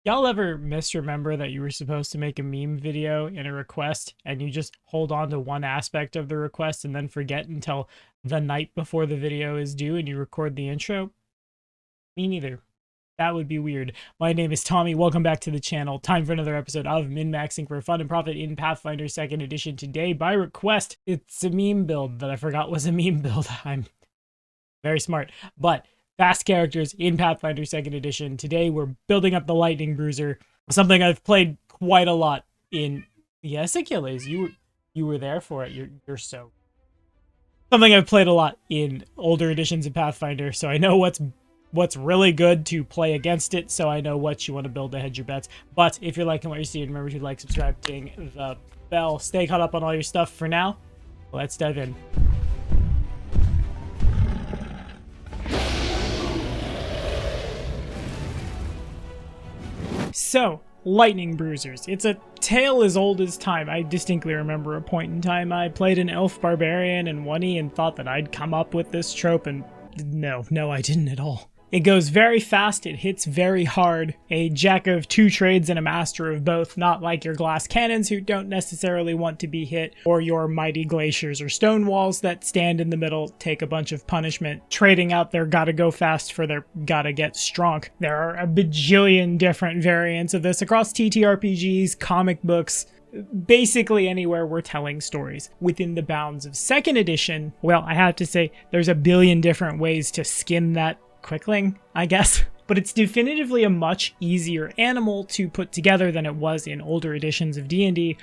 Y'all ever misremember that you were supposed to make a meme video in a request and you just hold on to one aspect of the request and then forget until the night before the video is due and you record the intro? Me neither. That would be weird. My name is Tommy. Welcome back to the channel. Time for another episode of Min-Maxing for Fun and Profit in Pathfinder 2nd Edition. Today, by request, it's a meme build that I forgot was a meme build. I'm very smart. But fast characters in Pathfinder 2nd Edition. Today we're building up the Lightning Bruiser, something I've played quite a lot in. Yes, Achilles, you were there for it. You're so something I've played a lot in older editions of Pathfinder, so I know what's really good to play against it, so I know what you want to build to hedge your bets. But if you're liking what you're seeing, remember to like, subscribe, ding the bell, stay caught up on all your stuff. For now, let's dive in. So, Lightning Bruisers. It's a tale as old as time. I distinctly remember a point in time I played an elf barbarian in 1E and thought that I'd come up with this trope, and no, I didn't at all. It goes very fast, it hits very hard, a jack of two trades and a master of both, not like your glass cannons who don't necessarily want to be hit, or your mighty glaciers or stone walls that stand in the middle, take a bunch of punishment, trading out their gotta go fast for their gotta get strong. There are a bajillion different variants of this across TTRPGs, comic books, basically anywhere we're telling stories. Within the bounds of 2nd edition, well, I have to say, there's a billion different ways to skin that quickling, I guess. But it's definitively a much easier animal to put together than it was in older editions of D&D,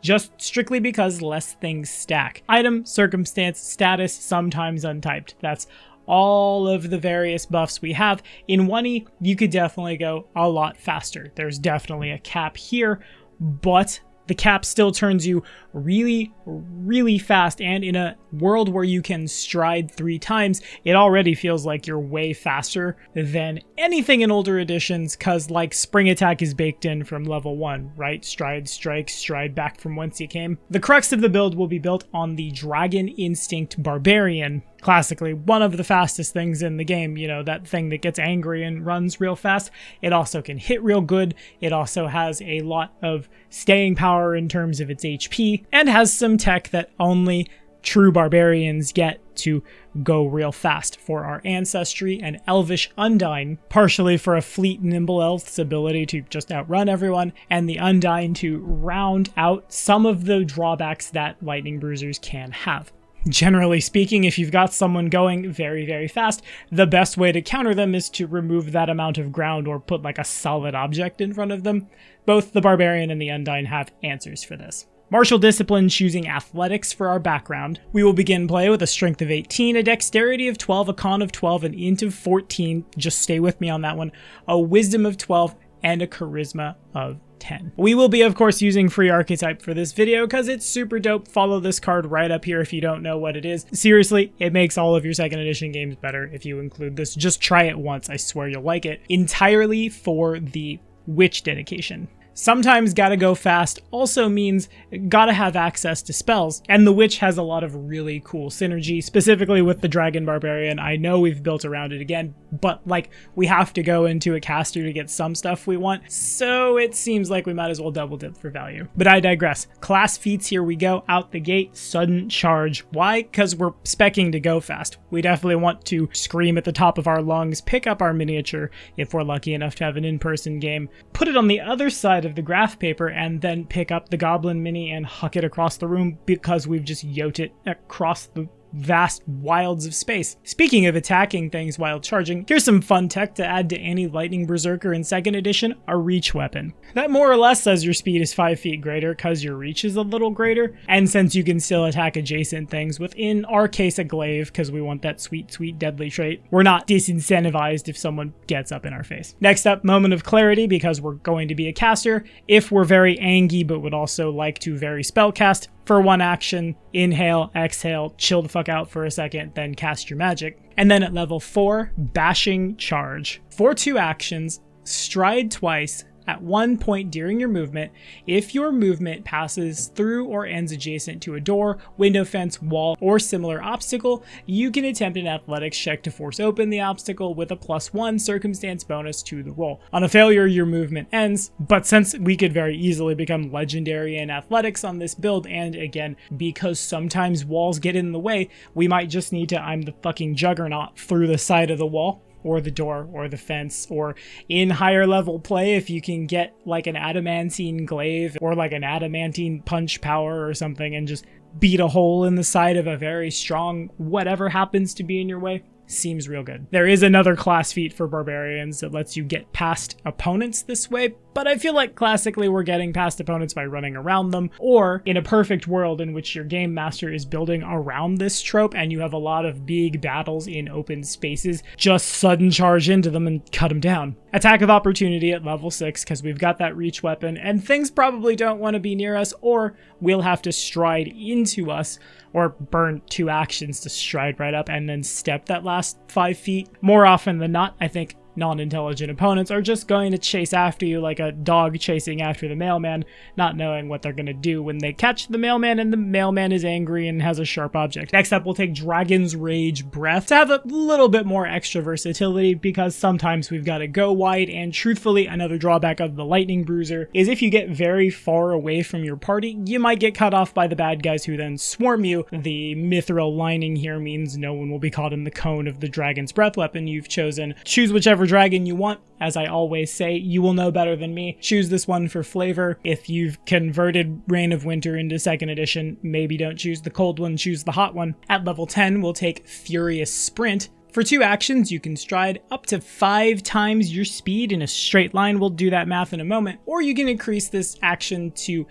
just strictly because less things stack. Item, circumstance, status, sometimes untyped. That's all of the various buffs we have. In 1E, you could definitely go a lot faster. There's definitely a cap here, but the cap still turns you really, really fast, and in a world where you can stride 3 times, it already feels like you're way faster than anything in older editions, cause like spring attack is baked in from level 1, right? Stride, strike, stride back from whence you came. The crux of the build will be built on the Dragon Instinct Barbarian. Classically, one of the fastest things in the game, you know, that thing that gets angry and runs real fast. It also can hit real good. It also has a lot of staying power in terms of its HP, and has some tech that only true barbarians get to go real fast. For our ancestry, an elvish Undyne, partially for a fleet nimble elf's ability to just outrun everyone, and the Undyne to round out some of the drawbacks that Lightning Bruisers can have. Generally speaking, if you've got someone going very, very fast, the best way to counter them is to remove that amount of ground or put like a solid object in front of them. Both the Barbarian and the Undyne have answers for this. Martial discipline, choosing athletics for our background. We will begin play with a strength of 18, a dexterity of 12, a con of 12, an int of 14, just stay with me on that one, a wisdom of 12, and a charisma of 10. We will be, of course, using free archetype for this video because it's super dope. Follow this card right up here if you don't know what it is. Seriously, it makes all of your 2nd edition games better if you include this. Just try it once. I swear you'll like it. Entirely for the witch dedication. Sometimes gotta go fast also means gotta have access to spells, and the witch has a lot of really cool synergy, specifically with the dragon barbarian. I know we've built around it again, but like we have to go into a caster to get some stuff we want, so it seems like we might as well double dip for value. But I digress. Class feats, here we go. Out the gate, sudden charge. Why? Because we're speccing to go fast. We definitely want to scream at the top of our lungs, pick up our miniature if we're lucky enough to have an in-person game, put it on the other side of the graph paper, and then pick up the goblin mini and huck it across the room because we've just yote it across the vast wilds of space. Speaking of attacking things while charging, here's some fun tech to add to any Lightning Berserker in 2nd edition, a reach weapon. That more or less says your speed is 5 feet greater because your reach is a little greater, and since you can still attack adjacent things with, in our case, a glaive, because we want that sweet, sweet deadly trait, we're not disincentivized if someone gets up in our face. Next up, moment of clarity, because we're going to be a caster. If we're very angy but would also like to very spellcast, for 1 action, inhale, exhale, chill the fuck out for a second, then cast your magic. And then at level 4, bashing charge. For 2 actions, stride twice, At one point during your movement, if your movement passes through or ends adjacent to a door, window, fence, wall, or similar obstacle, you can attempt an athletics check to force open the obstacle with a +1 circumstance bonus to the roll. On a failure, your movement ends, but since we could very easily become legendary in athletics on this build, and again, because sometimes walls get in the way, we might just need to I'm the fucking juggernaut through the side of the wall, or the door, or the fence, or in higher level play, if you can get like an adamantine glaive, or like an adamantine punch power or something, and just beat a hole in the side of a very strong whatever happens to be in your way. Seems real good. There is another class feat for barbarians that lets you get past opponents this way, but I feel like classically we're getting past opponents by running around them, or in a perfect world in which your game master is building around this trope and you have a lot of big battles in open spaces, just sudden charge into them and cut them down. Attack of opportunity at level 6 because we've got that reach weapon and things probably don't want to be near us, or we'll have to stride into us, or burn 2 actions to stride right up and then step that last 5 feet. More often than not, I think non-intelligent opponents are just going to chase after you like a dog chasing after the mailman, not knowing what they're going to do when they catch the mailman and the mailman is angry and has a sharp object. Next up, we'll take Dragon's Rage Breath to have a little bit more extra versatility because sometimes we've got to go wide, and truthfully, another drawback of the Lightning Bruiser is if you get very far away from your party, you might get cut off by the bad guys who then swarm you. The mithril lining here means no one will be caught in the cone of the Dragon's Breath weapon you've chosen. Choose whichever dragon you want. As I always say, you will know better than me. Choose this one for flavor. If you've converted Reign of Winter into 2nd edition, maybe don't choose the cold one, choose the hot one. At level 10, we'll take Furious Sprint. For 2 actions, you can stride up to 5 times your speed in a straight line. We'll do that math in a moment. Or you can increase this action to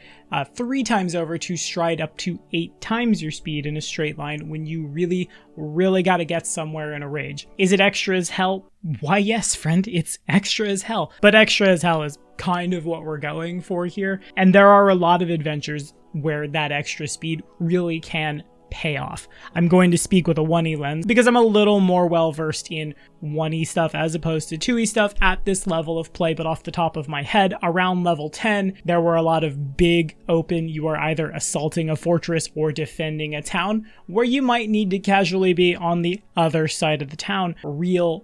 3 times over to stride up to 8 times your speed in a straight line when you really gotta get somewhere in a rage. Is it extra as hell? Why, yes, friend, it's extra as hell. But extra as hell is kind of what we're going for here. And there are a lot of adventures where that extra speed really can pay off. I'm going to speak with a 1E lens because I'm a little more well versed in 1E stuff as opposed to 2E stuff at this level of play, but off the top of my head, around level 10, there were a lot of big open, you are either assaulting a fortress or defending a town, where you might need to casually be on the other side of the town real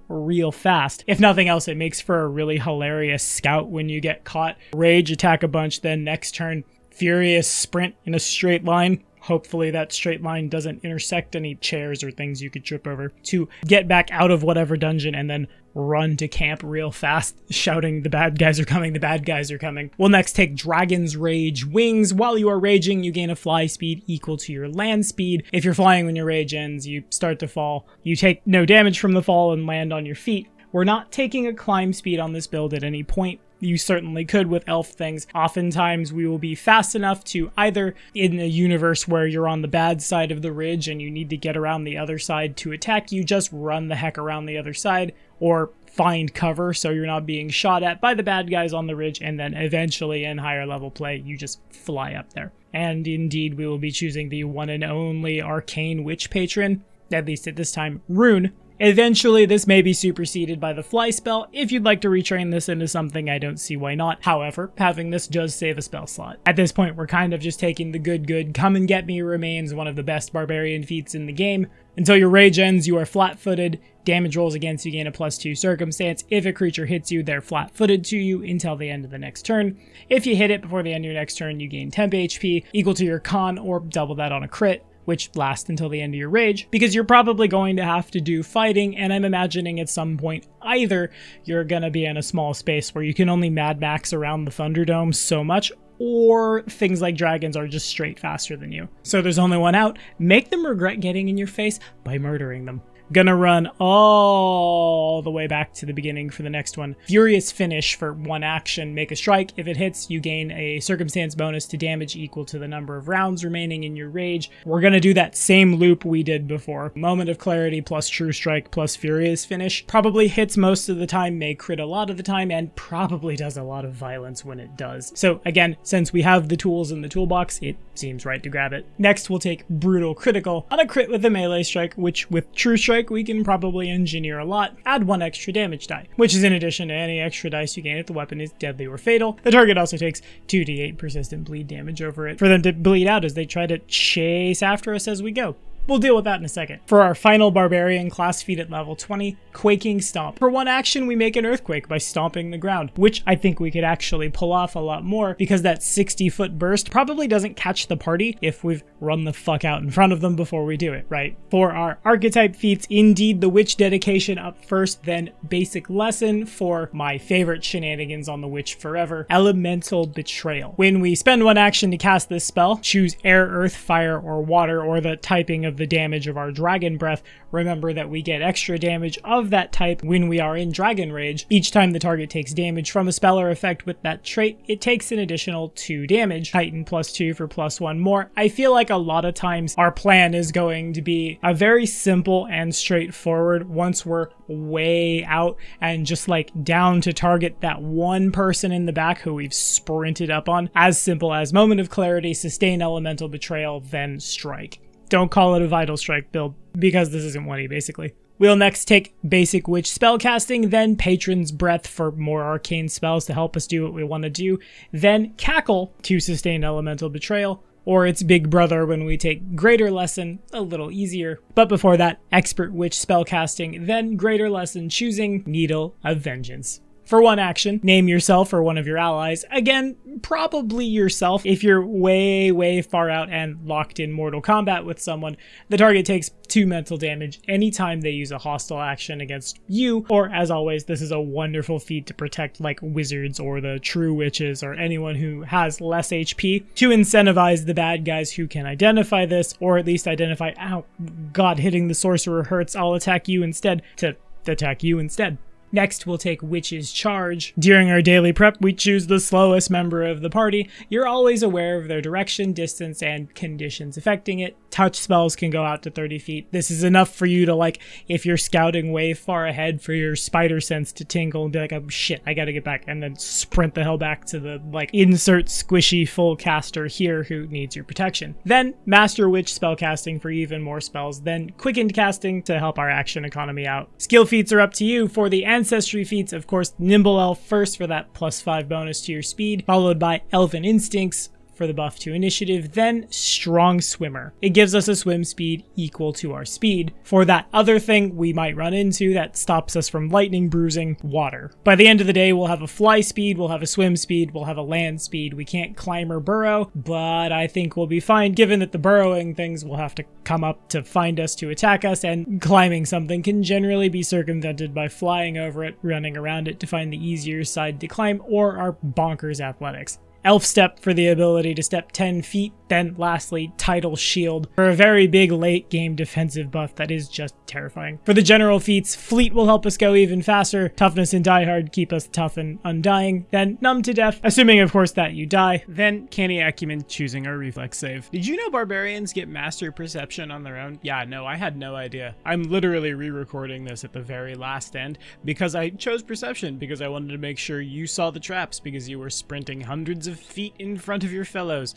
fast. If nothing else, it makes for a really hilarious scout when you get caught. Rage, attack a bunch, then next turn, Furious Sprint in a straight line. Hopefully that straight line doesn't intersect any chairs or things you could trip over, to get back out of whatever dungeon and then run to camp real fast, shouting, the bad guys are coming, the bad guys are coming. We'll next take Dragon's Rage Wings. While you are raging, you gain a fly speed equal to your land speed. If you're flying when your rage ends, you start to fall. You take no damage from the fall and land on your feet. We're not taking a climb speed on this build at any point. You certainly could with elf things. Oftentimes we will be fast enough to either, in a universe where you're on the bad side of the ridge and you need to get around the other side to attack, you just run the heck around the other side, or find cover so you're not being shot at by the bad guys on the ridge, and then eventually in higher level play you just fly up there. And indeed we will be choosing the one and only Arcane Witch Patron, at least at this time, Rune. Eventually, this may be superseded by the fly spell. If you'd like to retrain this into something, I don't see why not. However, having this does save a spell slot. At this point, we're kind of just taking the good come and get me remains one of the best barbarian feats in the game. Until your rage ends, you are flat-footed. Damage rolls against you gain a +2 circumstance. If a creature hits you, they're flat-footed to you until the end of the next turn. If you hit it before the end of your next turn, you gain temp HP, equal to your con, or double that on a crit, which lasts until the end of your rage, because you're probably going to have to do fighting, and I'm imagining at some point either you're gonna be in a small space where you can only Mad Max around the Thunderdome so much, or things like dragons are just straight faster than you. So there's only one out: make them regret getting in your face by murdering them. Gonna run all the way back to the beginning for the next one. Furious Finish for 1 action. Make a strike. If it hits, you gain a circumstance bonus to damage equal to the number of rounds remaining in your rage. We're gonna do that same loop we did before. Moment of Clarity plus True Strike plus Furious Finish. Probably hits most of the time, may crit a lot of the time, and probably does a lot of violence when it does. So again, since we have the tools in the toolbox, it seems right to grab it. Next, we'll take Brutal Critical on a crit with a melee strike, which with True Strike Strike, we can probably engineer a lot. Add 1 extra damage die, which is in addition to any extra dice you gain if the weapon is deadly or fatal. The target also takes 2d8 persistent bleed damage over it for them to bleed out as they try to chase after us as we go. We'll deal with that in a second. For our final Barbarian class feat at level 20, Quaking Stomp. For 1 action, we make an earthquake by stomping the ground, which I think we could actually pull off a lot more because that 60-foot burst probably doesn't catch the party if we've run the fuck out in front of them before we do it, right? For our archetype feats, indeed the Witch Dedication up first, then Basic Lesson for my favorite shenanigans on the Witch forever, Elemental Betrayal. When we spend 1 action to cast this spell, choose air, earth, fire, or water, or the typing of the damage of our Dragon Breath. Remember that we get extra damage of that type when we are in Dragon Rage. Each time the target takes damage from a spell or effect with that trait, it takes an additional 2 damage. Heighten +2 for +1 more. I feel like a lot of times our plan is going to be a very simple and straightforward once we're way out and just like down to target that one person in the back who we've sprinted up on. As simple as Moment of Clarity, sustain Elemental Betrayal, then strike. Don't call it a Vital Strike build, because this isn't 1E basically. We'll next take Basic Witch Spellcasting, then Patron's Breath for more arcane spells to help us do what we want to do, then Cackle to sustain Elemental Betrayal, or its big brother when we take Greater Lesson, a little easier. But before that, Expert Witch Spellcasting, then Greater Lesson, choosing Needle of Vengeance. For 1 action, name yourself or one of your allies. Again, probably yourself. If you're way far out and locked in mortal combat with someone, the target takes 2 mental damage anytime they use a hostile action against you, or as always, this is a wonderful feat to protect like wizards or the true witches or anyone who has less HP, to incentivize the bad guys who can identify this, or at least identify, ow, god, hitting the sorcerer hurts, I'll attack you instead, to attack you instead. Next, we'll take Witch's Charge. During our daily prep, we choose the slowest member of the party. You're always aware of their direction, distance, and conditions affecting it. Touch spells can go out to 30 feet. This is enough for you to, like, if you're scouting way far ahead, for your spider sense to tingle and be like, oh shit, I gotta get back, and then sprint the hell back to the, like, insert squishy full caster here who needs your protection. Then, Master Witch Spellcasting for even more spells, then Quickened Casting to help our action economy out. Skill feats are up to you. For the Ancestry feats, of course, Nimble Elf first for that +5 bonus to your speed, followed by Elven Instincts for the buff to initiative, then Strong Swimmer. It gives us a swim speed equal to our speed. For that other thing we might run into that stops us from lightning bruising, water. By the end of the day, we'll have a fly speed, we'll have a swim speed, we'll have a land speed. We can't climb or burrow, but I think we'll be fine given that the burrowing things will have to come up to find us to attack us, and climbing something can generally be circumvented by flying over it, running around it to find the easier side to climb, or our bonkers athletics. Elf Step for the ability to step 10 feet, then lastly, Tidal Shield for a very big late game defensive buff that is just terrifying. For the general feats, Fleet will help us go even faster, Toughness and Die Hard keep us tough and undying, then Numb to Death, assuming of course that you die, then Canny Acumen choosing our reflex save. Did you know barbarians get Master Perception on their own? Yeah, no, I had no idea. I'm literally re-recording this at the very last end because I chose Perception because I wanted to make sure you saw the traps because you were sprinting hundreds of feet in front of your fellows.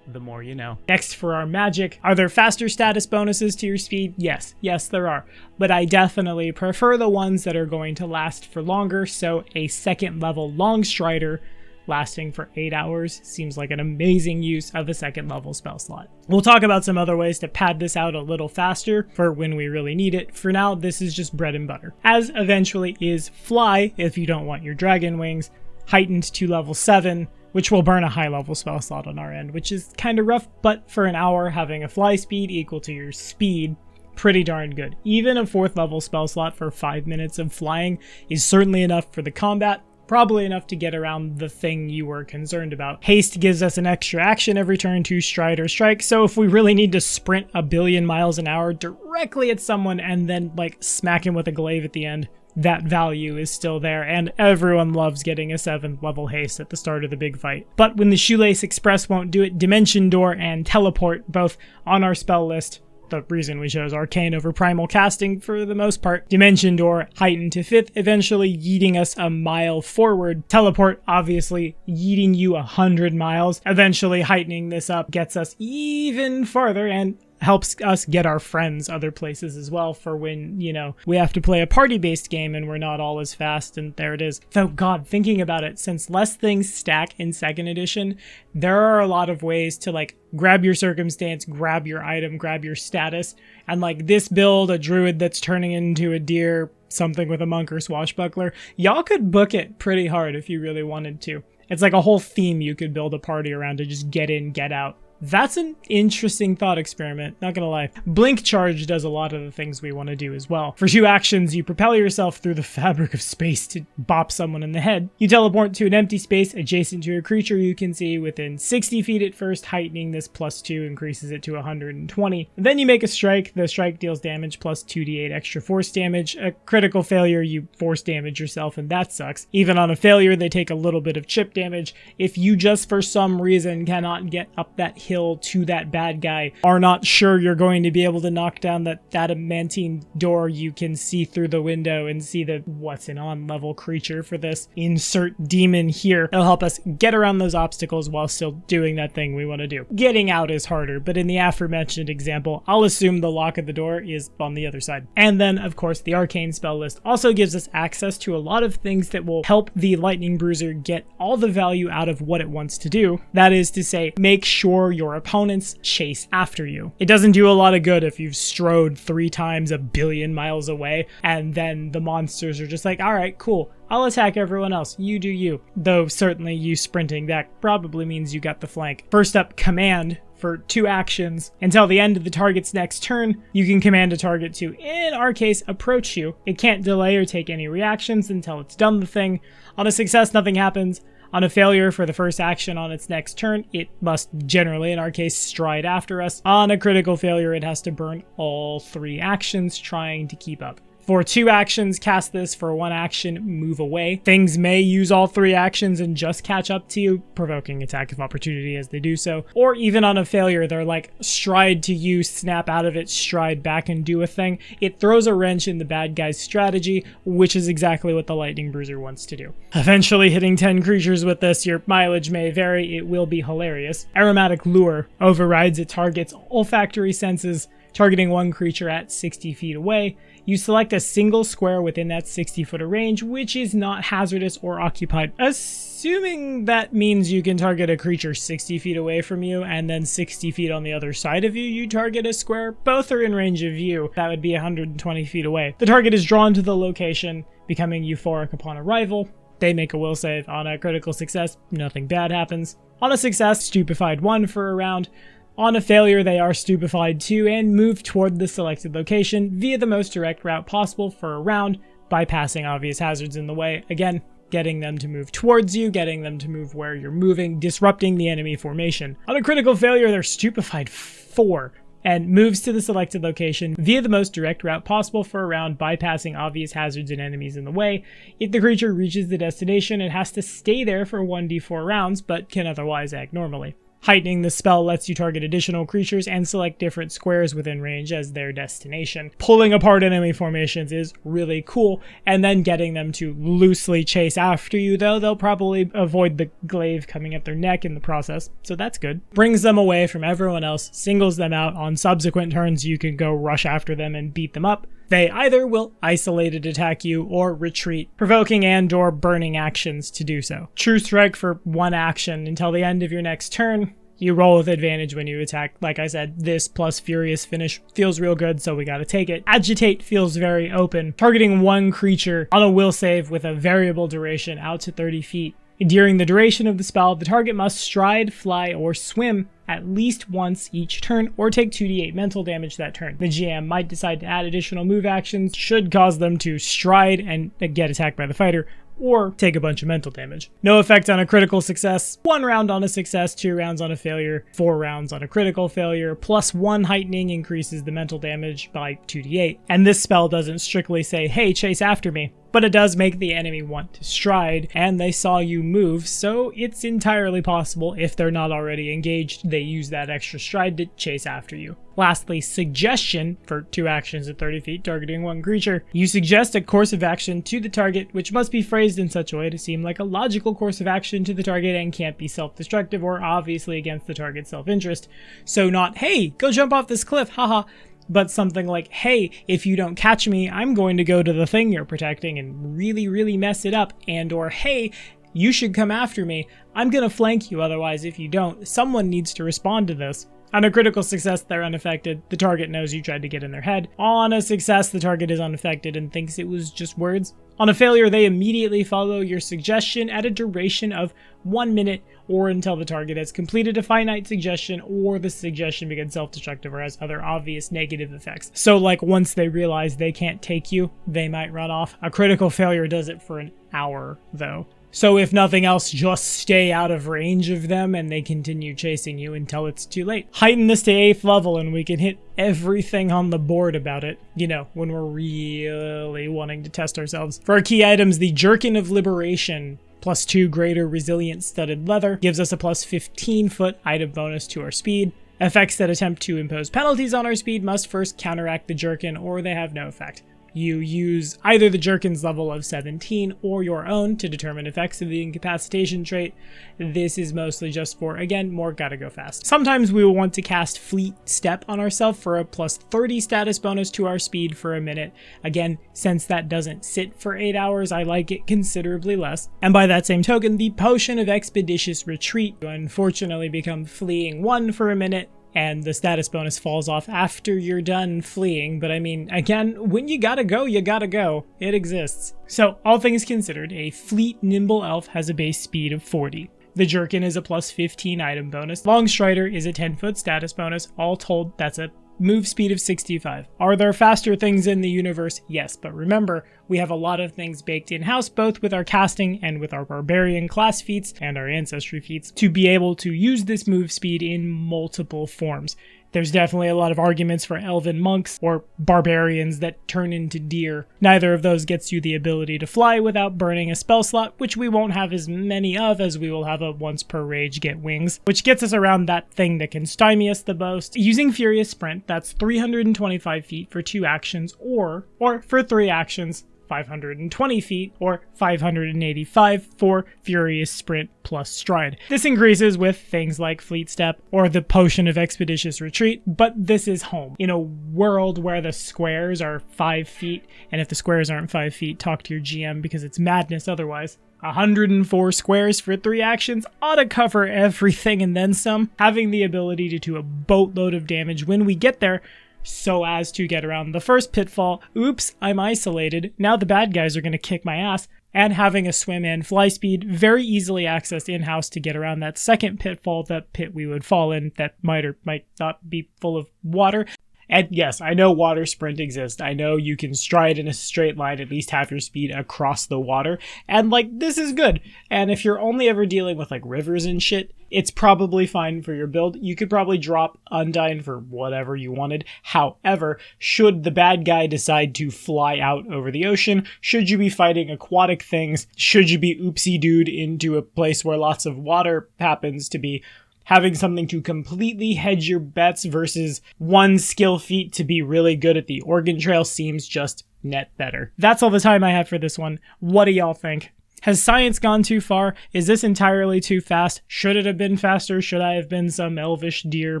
The more you know. Next, for our magic, are there faster status bonuses to your speed? Yes, there are, but I definitely prefer the ones that are going to last for longer, so a 2nd level Longstrider lasting for 8 hours seems like an amazing use of a 2nd level spell slot. We'll talk about some other ways to pad this out a little faster for when we really need it. For now, this is just bread and butter. As eventually is Fly if you don't want your dragon wings, heightened to level 7, which will burn a high level spell slot on our end, which is kind of rough, but for an hour, having a fly speed equal to your speed, pretty darn good. Even a 4th level spell slot for 5 minutes of flying is certainly enough for the combat, probably enough to get around the thing you were concerned about. Haste gives us an extra action every turn to stride or strike, so if we really need to sprint a billion miles an hour directly at someone and then like smack him with a glaive at the end, that value is still there, and everyone loves getting a 7th level haste at the start of the big fight. But when the Shoelace Express won't do it, Dimension Door and Teleport, both on our spell list. The reason we chose Arcane over Primal Casting for the most part. Dimension Door heightened to 5th, eventually yeeting us a mile forward. Teleport, obviously, yeeting you 100 miles. Eventually heightening this up gets us even farther, and helps us get our friends other places as well for when, you know, we have to play a party-based game and we're not all as fast, and there it is. Though, God, thinking about it, since less things stack in 2nd edition, there are a lot of ways to, like, grab your circumstance, grab your item, grab your status, and, like, this build, a druid that's turning into a deer, something with a monk or swashbuckler, y'all could book it pretty hard if you really wanted to. It's like a whole theme you could build a party around to just get in, get out. That's an interesting thought experiment, not gonna lie. Blink Charge does a lot of the things we want to do as well. For 2 actions, you propel yourself through the fabric of space to bop someone in the head. You teleport to an empty space adjacent to a creature you can see within 60 feet at first, heightening this +2 increases it to 120. And then you make a strike. The strike deals damage plus 2d8 extra force damage. A critical failure, you force damage yourself, and that sucks. Even on a failure, they take a little bit of chip damage. If you just for some reason cannot get up that hill to that bad guy, are not sure you're going to be able to knock down that adamantine door, you can see through the window and see the what's an on-level creature for this. Insert demon here. It'll help us get around those obstacles while still doing that thing we want to do. Getting out is harder, but in the aforementioned example, I'll assume the lock of the door is on the other side. And then, of course, the arcane spell list also gives us access to a lot of things that will help the Lightning Bruiser get all the value out of what it wants to do. That is to say, make sure your opponents chase after you. It doesn't do a lot of good if you've strode 3 times a billion miles away and then the monsters are just like, all right, cool, I'll attack everyone else, you do you. Though certainly you sprinting, that probably means you got the flank. First up, command. For 2 actions, until the end of the target's next turn, you can command a target to, in our case, approach you. It can't delay or take any reactions until it's done the thing. On a success, nothing happens. On a failure for the first action on its next turn, it must generally, in our case, stride after us. On a critical failure, it has to burn all 3 actions trying to keep up. For 2 actions, cast this. For 1 action, move away. Things may use all 3 actions and just catch up to you, provoking attack of opportunity as they do so. Or even on a failure, they're like, stride to you, snap out of it, stride back and do a thing. It throws a wrench in the bad guy's strategy, which is exactly what the Lightning Bruiser wants to do. Eventually hitting 10 creatures with this, your mileage may vary, it will be hilarious. Aromatic Lure overrides a target's olfactory senses, targeting 1 creature at 60 feet away. You select a single square within that 60-foot range, which is not hazardous or occupied. Assuming that means you can target a creature 60 feet away from you, and then 60 feet on the other side of you, you target a square. Both are in range of view. That would be 120 feet away. The target is drawn to the location, becoming euphoric upon arrival. They make a will save. On a critical success, nothing bad happens. On a success, stupefied 1 for a round. On a failure, they are stupefied 2 and move toward the selected location via the most direct route possible for a round, bypassing obvious hazards in the way. Again, getting them to move towards you, getting them to move where you're moving, disrupting the enemy formation. On a critical failure, they're stupefied 4 and moves to the selected location via the most direct route possible for a round, bypassing obvious hazards and enemies in the way. If the creature reaches the destination, it has to stay there for 1d4 rounds, but can otherwise act normally. Heightening the spell lets you target additional creatures and select different squares within range as their destination. Pulling apart enemy formations is really cool, and then getting them to loosely chase after you, though they'll probably avoid the glaive coming at their neck in the process, so that's good. Brings them away from everyone else, singles them out. On subsequent turns, you can go rush after them and beat them up. They either will isolated attack you or retreat, provoking and/or burning actions to do so. True Strike for 1 action until the end of your next turn. You roll with advantage when you attack. Like I said, this plus Furious Finish feels real good, so we gotta take it. Agitate feels very open, targeting 1 creature on a will save with a variable duration out to 30 feet. During the duration of the spell, the target must stride, fly, or swim at least once each turn, or take 2d8 mental damage that turn. The GM might decide to add additional move actions, should cause them to stride and get attacked by the fighter, or take a bunch of mental damage. No effect on a critical success, 1 round on a success, 2 rounds on a failure, 4 rounds on a critical failure, plus 1 heightening increases the mental damage by 2d8. And this spell doesn't strictly say, hey, chase after me. but it does make the enemy want to stride, and they saw you move, so it's entirely possible, if they're not already engaged, they use that extra stride to chase after you. Lastly, suggestion for 2 actions at 30 feet targeting 1 creature. You suggest a course of action to the target, which must be phrased in such a way to seem like a logical course of action to the target and can't be self-destructive or obviously against the target's self-interest. So not, hey, go jump off this cliff, haha, but something like, hey, if you don't catch me, I'm going to go to the thing you're protecting and really mess it up, and or, hey, you should come after me, I'm gonna flank you otherwise if you don't. Someone needs to respond to this. On a critical success, they're unaffected. The target knows you tried to get in their head. On a success, the target is unaffected and thinks it was just words. On a failure, they immediately follow your suggestion at a duration of 1 minute or until the target has completed a finite suggestion or the suggestion becomes self-destructive or has other obvious negative effects. So like once they realize they can't take you, they might run off. A critical failure does it for an hour though. So if nothing else, just stay out of range of them and they continue chasing you until it's too late. Heighten this to 8th level and we can hit everything on the board about it. You know, when we're really wanting to test ourselves. For our key items, the Jerkin of Liberation, +2 greater resilient studded leather, gives us a +15 foot item bonus to our speed. Effects that attempt to impose penalties on our speed must first counteract the Jerkin or they have no effect. You use either the Jerkin's level of 17 or your own to determine effects of the incapacitation trait. This is mostly just for, again, more gotta go fast. Sometimes we will want to cast Fleet Step on ourselves for a +30 status bonus to our speed for a minute. Again, since that doesn't sit for 8 hours, I like it considerably less. And by that same token, the Potion of Expeditious Retreat will unfortunately become Fleeing 1 for a minute, and the status bonus falls off after you're done fleeing, but I mean, again, when you gotta go, you gotta go. It exists. So, all things considered, a Fleet Nimble Elf has a base speed of 40. The Jerkin is a +15 item bonus. Longstrider is a 10-foot status bonus. All told, that's a move speed of 65. Are there faster things in the universe? Yes, but remember, we have a lot of things baked in-house, both with our casting and with our barbarian class feats and our ancestry feats, to be able to use this move speed in multiple forms. There's definitely a lot of arguments for elven monks or barbarians that turn into deer. Neither of those gets you the ability to fly without burning a spell slot, which we won't have as many of as we will have a once per rage get wings, which gets us around that thing that can stymie us the most. Using Furious Sprint, that's 325 feet for 2 actions, or for 3 actions, 520 feet, or 585 for Furious Sprint plus Stride. This increases with things like Fleet Step or the Potion of Expeditious Retreat, but this is home. In a world where the squares are 5 feet, and if the squares aren't 5 feet, talk to your GM because it's madness otherwise. 104 squares for 3 actions ought to cover everything and then some. Having the ability to do a boatload of damage when we get there, so as to get around the first pitfall, oops, I'm isolated, now the bad guys are going to kick my ass, and having a swim and fly speed very easily accessed in-house to get around that second pitfall, that pit we would fall in that might or might not be full of water. And yes, I know water sprint exists. I know you can stride in a straight line at least half your speed across the water. And like, this is good. And if you're only ever dealing with like rivers and shit, it's probably fine for your build. You could probably drop Undyne for whatever you wanted. However, should the bad guy decide to fly out over the ocean, should you be fighting aquatic things, should you be oopsie dude into a place where lots of water happens to be, having something to completely hedge your bets versus one skill feat to be really good at the Organ Trail seems just net better. That's all the time I have for this one. What do y'all think? Has science gone too far? Is this entirely too fast? Should it have been faster? Should I have been some elvish deer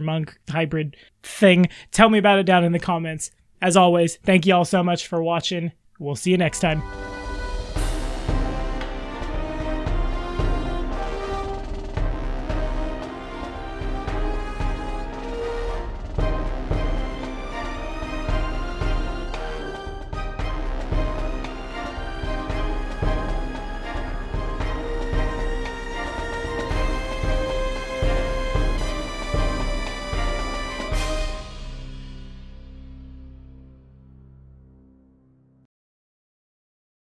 monk hybrid thing? Tell me about it down in the comments. As always, thank you all so much for watching. We'll see you next time.